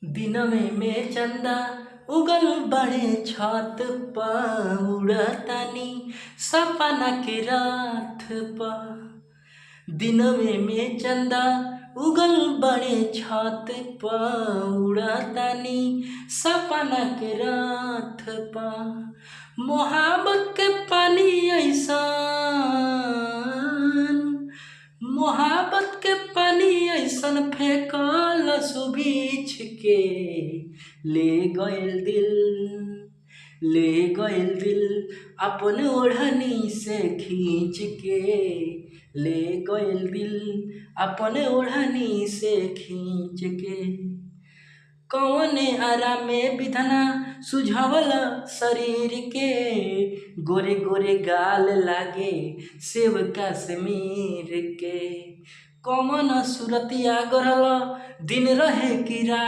दिनवे में चंदा उगल बड़े छत पा उड़तानी सपना के रात पा। दिनवे में चंदा उगल बड़े छत पा उड़तानी सपना के रात पा। मोहब्बत के पानी मोहब्बत के पानी ऐसन फेंकल सुबीछ के ले गइल दिल अपन ओढ़नी से खींच के ले गइल दिल अपन ओढ़नी से खींच के। कौने आरामे विधना सुझावला शरीर के गोरे गोरे गाल लागे सेब कश्मीर के। कौन सूरतिया गढ़ल दिन रहे कि रात